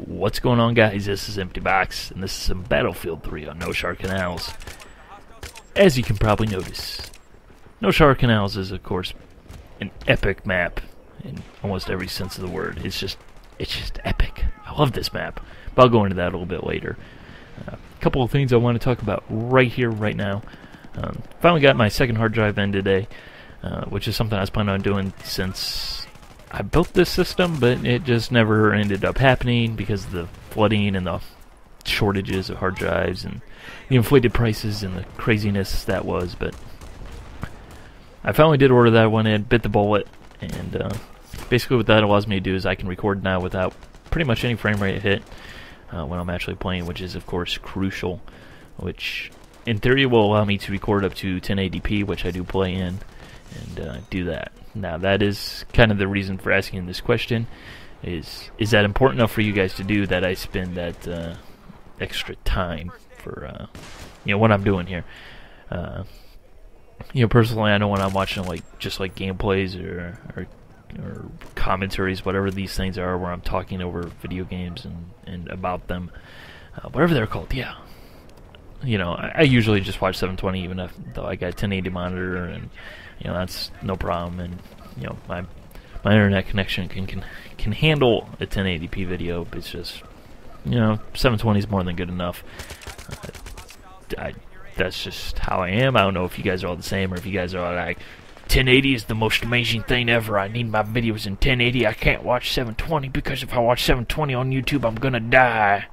What's going on, guys? This is Empty Box, and this is some Battlefield 3 on Noshahr Canals. As you can probably notice, Noshahr Canals is, of course, an epic map in almost every sense of the word. It's just epic. I love this map, but I'll go into that a little bit later. A couple of things I want to talk about right here, right now. Finally got my second hard drive in today, which is something I was planning on doing since I built this system, but it just never ended up happening because of the flooding and the shortages of hard drives and the inflated prices and the craziness that was. But I finally did order that one in, bit the bullet, and basically what that allows me to do is I can record now without pretty much any frame rate hit when I'm actually playing, which is of course crucial, which in theory will allow me to record up to 1080p, which I do play in, and do that. Now that is kind of the reason for asking this question, is that important enough for you guys to do that I spend that extra time for what I'm doing here. Personally, I know when I'm watching just like gameplays or commentaries, whatever these things are, where I'm talking over video games and about them, whatever they're called, yeah. I usually just watch 720 even though I got a 1080 monitor, and that's no problem, and my internet connection can handle a 1080p video, but it's just 720 is more than good enough. That's just how I am. I don't know if you guys are all the same, or if you guys are all like 1080 is the most amazing thing ever. I need my videos in 1080. I can't watch 720 because if I watch 720 on YouTube, I'm gonna die.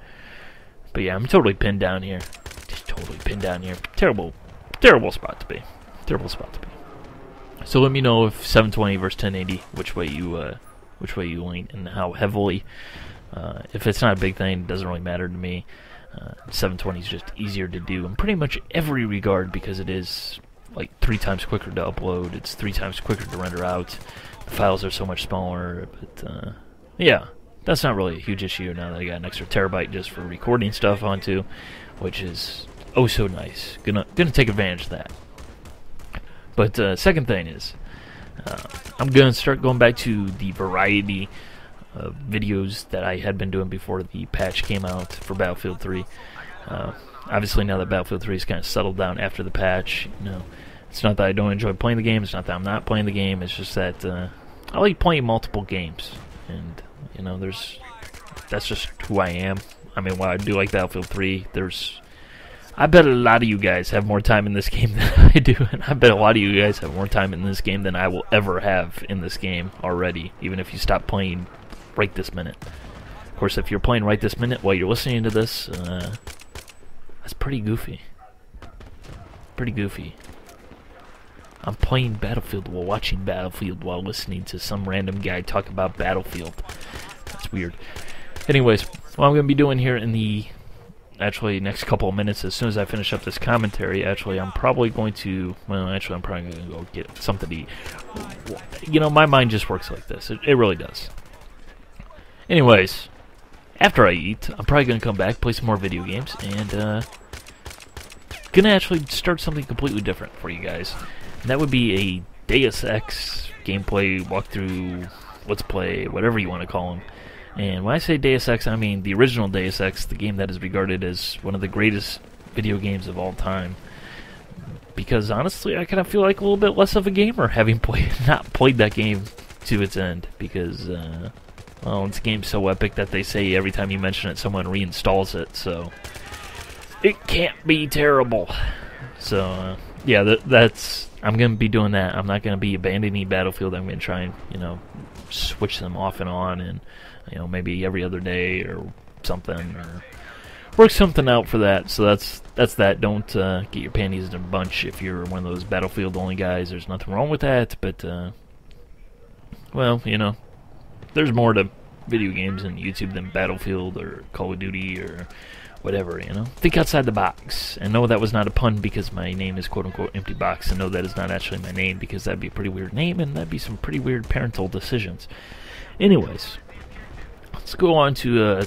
But yeah, I'm totally pinned down here. Just totally pinned down here. Terrible spot to be. Terrible spot to be. So let me know if 720 versus 1080, which way you lean and how heavily. If it's not a big thing, it doesn't really matter to me. 720 is just easier to do in pretty much every regard because it is like 3 times quicker to upload. It's 3 times quicker to render out. The files are so much smaller, but yeah, that's not really a huge issue now that I got an extra terabyte just for recording stuff onto, which is oh so nice. Gonna take advantage of that. But second thing is, I'm gonna start going back to the variety of videos that I had been doing before the patch came out for Battlefield 3. Obviously, now that Battlefield 3 is kind of settled down after the patch, it's not that I don't enjoy playing the game. It's not that I'm not playing the game. It's just that I like playing multiple games, and that's just who I am. I mean, while I do like Battlefield 3, I bet a lot of you guys have more time in this game than I do, and I bet a lot of you guys have more time in this game than I will ever have in this game already, even if you stop playing right this minute. Of course, if you're playing right this minute while you're listening to this, that's pretty goofy. Pretty goofy. I'm playing Battlefield while watching Battlefield while listening to some random guy talk about Battlefield. That's weird. Anyways, what I'm going to be doing here in the next couple of minutes, as soon as I finish up this commentary, I'm probably going to, I'm probably going to go get something to eat. My mind just works like this. It really does. Anyways, after I eat, I'm probably going to come back, play some more video games, and going to actually start something completely different for you guys. And that would be a Deus Ex gameplay, walkthrough, let's play, whatever you want to call them. And when I say Deus Ex, I mean the original Deus Ex, the game that is regarded as one of the greatest video games of all time. Because honestly, I kind of feel like a little bit less of a gamer having not played that game to its end. Because, it's a game so epic that they say every time you mention it, someone reinstalls it. So it can't be terrible. So yeah, I'm going to be doing that. I'm not going to be abandoning Battlefield. I'm going to try and switch them off and on, and maybe every other day or something, or work something out for that. So that's that. Don't get your panties in a bunch if you're one of those Battlefield only guys. There's nothing wrong with that, but there's more to video games and YouTube than Battlefield or Call of Duty or whatever. Think outside the box. And no, that was not a pun because my name is quote unquote Empty Box, and no, that is not actually my name because that'd be a pretty weird name and that'd be some pretty weird parental decisions. Anyways, let's go on to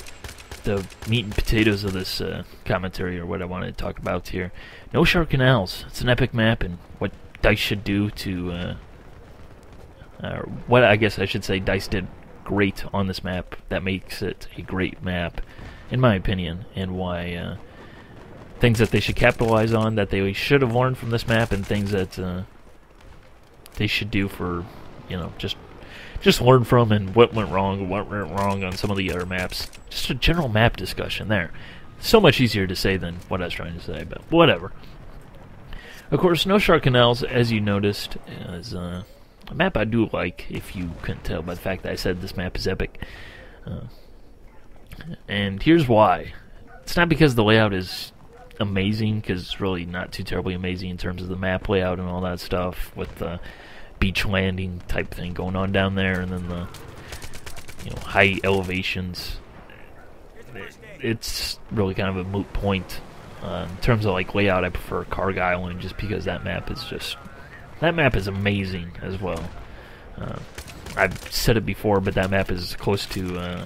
the meat and potatoes of this commentary, or what I wanted to talk about here. Noshahr Canals. It's an epic map, and what DICE should do to, what I guess I should say DICE did great on this map that makes it a great map, in my opinion, and why things that they should capitalize on, that they should have learned from this map, and things that they should do for, you know, just learn from, and what went wrong on some of the other maps. Just a general map discussion there. So much easier to say than what I was trying to say, but whatever. Of course, Noshahr Canals, as you noticed, is a map I do like, if you couldn't tell by the fact that I said this map is epic. And here's why. It's not because the layout is amazing, because it's really not too terribly amazing in terms of the map layout and all that stuff, with the beach landing type thing going on down there, and then the, you know, high elevations. It's really kind of a moot point. In terms of like layout, I prefer Carg Island, just because that map is amazing as well. I've said it before, but that map is close to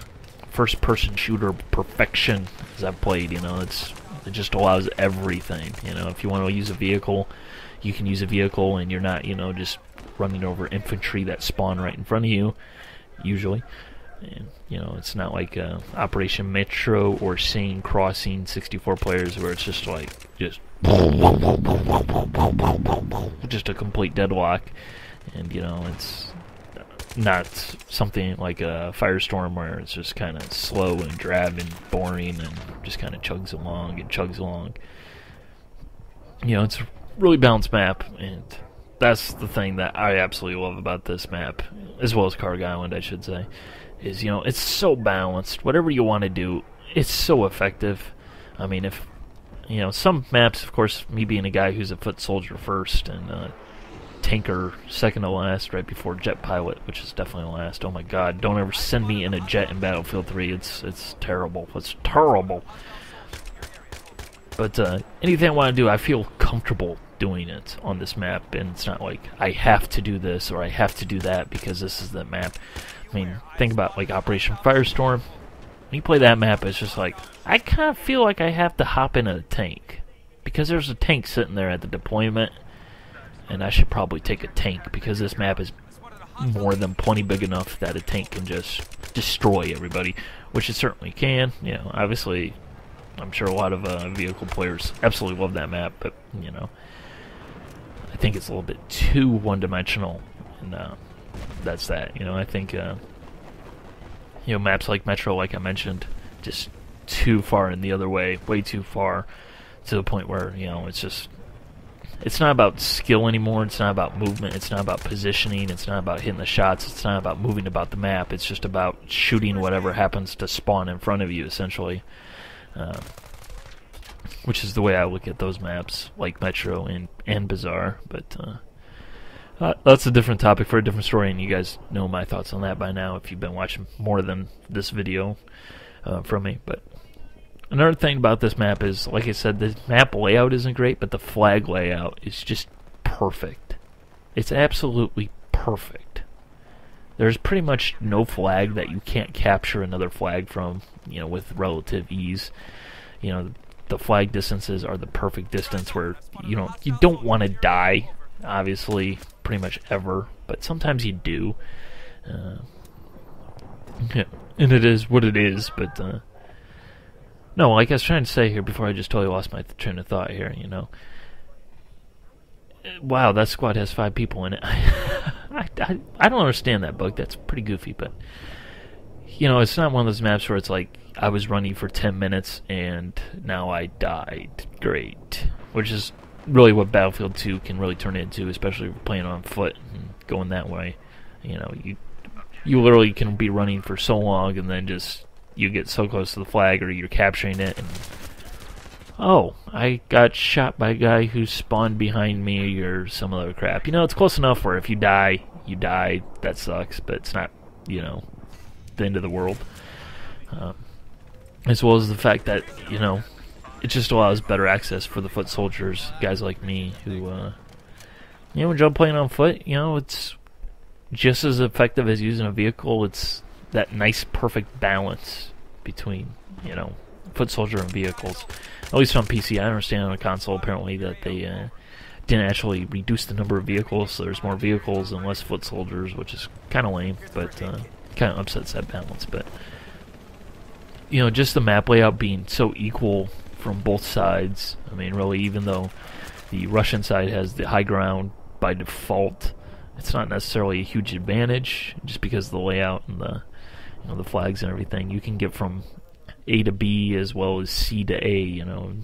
first-person shooter perfection as I've played. You know, it just allows everything. You know, if you want to use a vehicle, you can use a vehicle, and you're not, you know, just running over infantry that spawn right in front of you, usually. And, you know, it's not like Operation Metro or Sane Crossing 64 players, where it's just like just a complete deadlock. And, you know, it's not something like a Firestorm where it's just kind of slow and drab and boring and just kind of chugs along and chugs along. You know, it's a really balanced map, and that's the thing that I absolutely love about this map, as well as Carg Island, I should say, is, you know, it's so balanced. Whatever you want to do, it's so effective. I mean, if, you know, some maps, of course, me being a guy who's a foot soldier first and tanker second to last, right before jet pilot, which is definitely last. Oh my god, don't ever send me in a jet in Battlefield 3. It's terrible. It's terrible. But anything I want to do, I feel comfortable doing it on this map, and it's not like I have to do this or I have to do that because this is the map. I mean, think about like Operation Firestorm. When you play that map, it's just like, I kind of feel like I have to hop in a tank, because there's a tank sitting there at the deployment, and I should probably take a tank, because this map is more than plenty big enough that a tank can just destroy everybody, which it certainly can. You know, obviously, I'm sure a lot of vehicle players absolutely love that map, but, you know, I think it's a little bit too one-dimensional, and that's that. You know, I think, you know, maps like Metro, like I mentioned, just too far in the other way, way too far, to the point where, you know, it's just, it's not about skill anymore, it's not about movement, it's not about positioning, it's not about hitting the shots, it's not about moving about the map, it's just about shooting whatever happens to spawn in front of you, essentially. Which is the way I look at those maps, like Metro and Bazaar, but that's a different topic for a different story, and you guys know my thoughts on that by now if you've been watching more than this video from me. But another thing about this map is, like I said, the map layout isn't great, but the flag layout is just perfect. It's absolutely perfect. There's pretty much no flag that you can't capture another flag from, you know, with relative ease. You know, the flag distances are the perfect distance where, you know, you don't want to die, obviously, pretty much ever, but sometimes you do. Yeah, and it is what it is, but no, like I was trying to say here before I just totally lost my train of thought here, you know. Wow, that squad has 5 people in it. I don't understand that bug. That's pretty goofy, but, you know, it's not one of those maps where it's like, I was running for 10 minutes and now I died. Great. Which is really what Battlefield 2 can really turn into, especially if you're playing on foot and going that way. You know, you literally can be running for so long, and then just, you get so close to the flag, or you're capturing it, and oh, I got shot by a guy who spawned behind me, or some other crap. You know, it's close enough where if you die, you die. That sucks, but it's not, you know, the end of the world. As well as the fact that, you know, it just allows better access for the foot soldiers, guys like me, who, you know, enjoy playing on foot. You know, it's just as effective as using a vehicle. It's that nice, perfect balance between, you know, foot soldier and vehicles. At least on PC. I understand on a console, apparently, that they didn't actually reduce the number of vehicles, so there's more vehicles and less foot soldiers, which is kind of lame, but kind of upsets that balance. But you know, just the map layout being so equal from both sides. I mean, really, even though the Russian side has the high ground by default, it's not necessarily a huge advantage, just because of the layout and the, you know, the flags and everything. You can get from A to B as well as C to A, you know,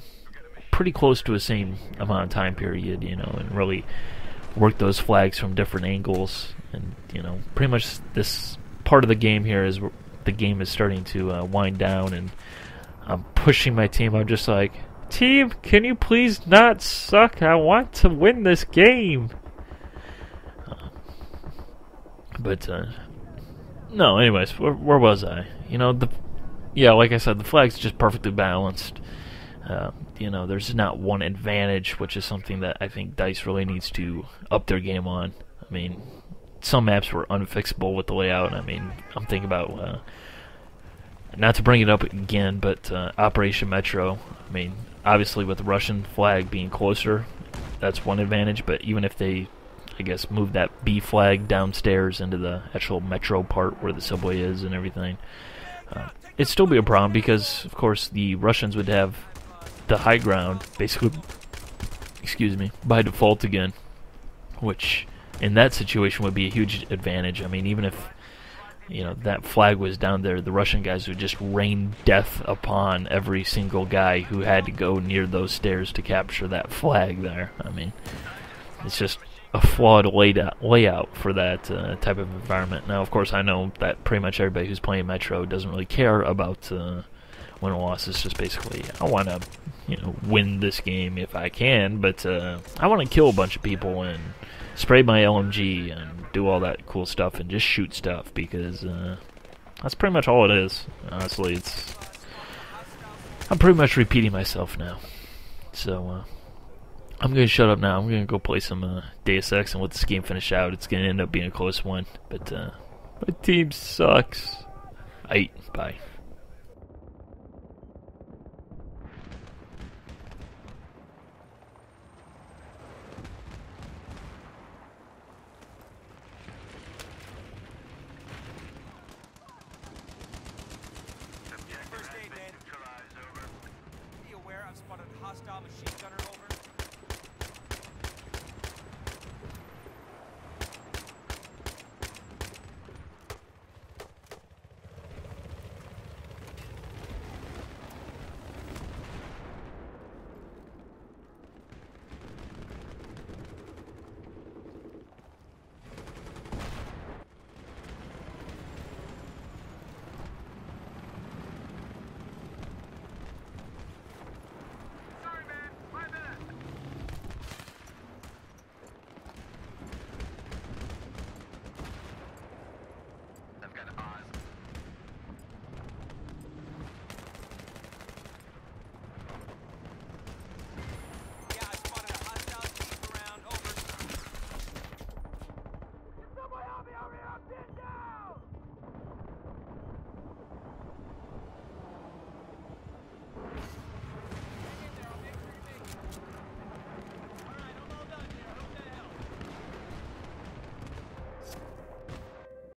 pretty close to the same amount of time period, you know, and really work those flags from different angles. And, you know, pretty much this part of the game here is the game is starting to wind down, and I'm pushing my team. I'm just like, team, can you please not suck? I want to win this game. But no, anyways, where was I? You know, yeah, like I said, the flag's just perfectly balanced. You know, there's not one advantage, which is something that I think DICE really needs to up their game on. I mean, some maps were unfixable with the layout. I mean, I'm thinking about, not to bring it up again, but Operation Metro. I mean, obviously with the Russian flag being closer, that's one advantage, but even if they, I guess, move that B flag downstairs into the actual metro part where the subway is and everything, it'd still be a problem, because, of course, the Russians would have the high ground, basically, excuse me, by default again, which in that situation would be a huge advantage. I mean, even if, you know, that flag was down there, the Russian guys would just rain death upon every single guy who had to go near those stairs to capture that flag there. I mean, it's just a flawed layout for that type of environment. Now, of course, I know that pretty much everybody who's playing Metro doesn't really care about win or loss. It's just basically, I want to, you know, win this game if I can, but I want to kill a bunch of people and spray my LMG and do all that cool stuff and just shoot stuff, because that's pretty much all it is. Honestly, I'm pretty much repeating myself now. So I'm going to shut up now. I'm going to go play some Deus Ex and let this game finish out. It's going to end up being a close one, but my team sucks. Bye. First aid, man. Be aware I've spotted a hostile machine gunner over.